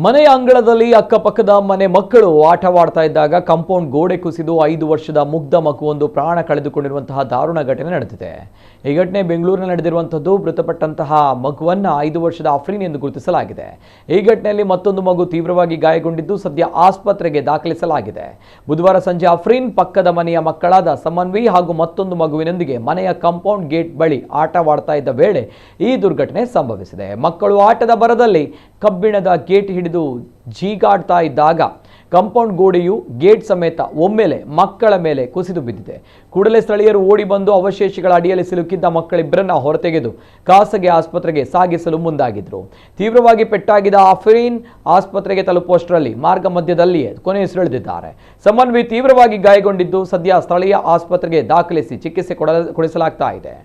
ಮನೆಯ ಅಂಗಳದಲ್ಲಿ ಅಕ್ಕಪಕ್ಕದ ಮನೆ ಮಕ್ಕಳು ಆಟವಾಡ್ತಾ ಇದ್ದಾಗ ಕಾಂಪೌಂಡ್ ಗೋಡೆ ಕುಸಿದು 5 ವರ್ಷದ ಮುಗ್ಧ ಮಗುವೊಂದು ಪ್ರಾಣ ಕಳೆದುಕೊಂಡಿರುವಂತಹ ದಾರುಣ ಘಟನೆ ನಡೆದಿದೆ। ಈ ಘಟನೆ ಬೆಂಗಳೂರಿನಲ್ಲಿ ನಡೆದಿರುವಂತದ್ದು। ಮೃತಪಟ್ಟಂತಹ ಮಗುವನ್ನು 5 ವರ್ಷದ ಅಫ್ರೀನ್ ಎಂದು ಗುರುತಿಸಲಾಗಿದೆ। ಈ ಘಟನೆಯಲ್ಲಿ ಮತ್ತೊಂದು ಮಗು ತೀವ್ರವಾಗಿ ಗಾಯಗೊಂಡಿದ್ದು ಸದ್ಯ ಆಸ್ಪತ್ರೆಗೆ ದಾಖಲಿಸಲಾಗಿದೆ। ಬುಧವಾರ ಸಂಜೆ ಅಫ್ರೀನ್ ಪಕ್ಕದ ಮನೆಯ ಮಕ್ಕಳಾದ ಸಮನ್ವಿ ಹಾಗೂ ಮತ್ತೊಂದು ಮಗುವಿನೊಂದಿಗೆ ಮನೆಯ ಕಾಂಪೌಂಡ್ ಗೇಟ್ ಬಳಿ ಆಟವಾಡ್ತಾ ಇದ್ದ ವೇಳೆ ಈ ದುರ್ಘಟನೆ ಸಂಭವಿಸಿದೆ। ಮಕ್ಕಳು ಆಟದ ಭರದಲ್ಲಿ ಕಬ್ಬಿಣದ ಗೇಟ್ ಹಿಡಿದು ಜೀಗಾಡ್ತಾ ಇದ್ದಾಗ ಕಾಂಪೌಂಡ್ ಗೋಡೆಯು ಗೇಟ್ ಸಮೇತ ಒಮ್ಮೆಲೆ ಮಕ್ಕಳ ಮೇಲೆ ಕುಸಿದು ಬಿದ್ದಿದೆ। ಕೂಡಲೇ ಸ್ಥಳೀಯರು ಓಡಿ ಬಂದು ಅವಶೇಷಗಳ ಅಡಿಯಲ್ಲಿ ಸಿಲುಕಿದ್ದ ಮಕ್ಕಳಿಬ್ಬರನ್ನ ಹೊರತೆಗೆದು ಖಾಸಗಿ ಆಸ್ಪತ್ರೆಗೆ ಸಾಗಿಸಲು ಮುಂದಾಗಿದ್ರು। ತೀವ್ರವಾಗಿ ಪೆಟ್ಟಾಗಿದ್ದ ಅಫ್ರೀನ್ ಆಸ್ಪತ್ರೆಗೆ ತಲುಪುವಷ್ಟರಲ್ಲಿ ಮಾರ್ಗ ಮಧ್ಯದಲ್ಲಿಯೇ ಕೊನೆಯುಸಿರೆಳೆದಿದ್ದಾರೆ। ಸಮನ್ವಿ ತೀವ್ರವಾಗಿ ಗಾಯಗೊಂಡಿದ್ದು ಸದ್ಯ ಸ್ಥಳೀಯ ಆಸ್ಪತ್ರೆಗೆ ದಾಖಲಿಸಿ ಚಿಕಿತ್ಸೆ ಕೊಡಿಸಲಾಗ್ತಾ ಇದೆ।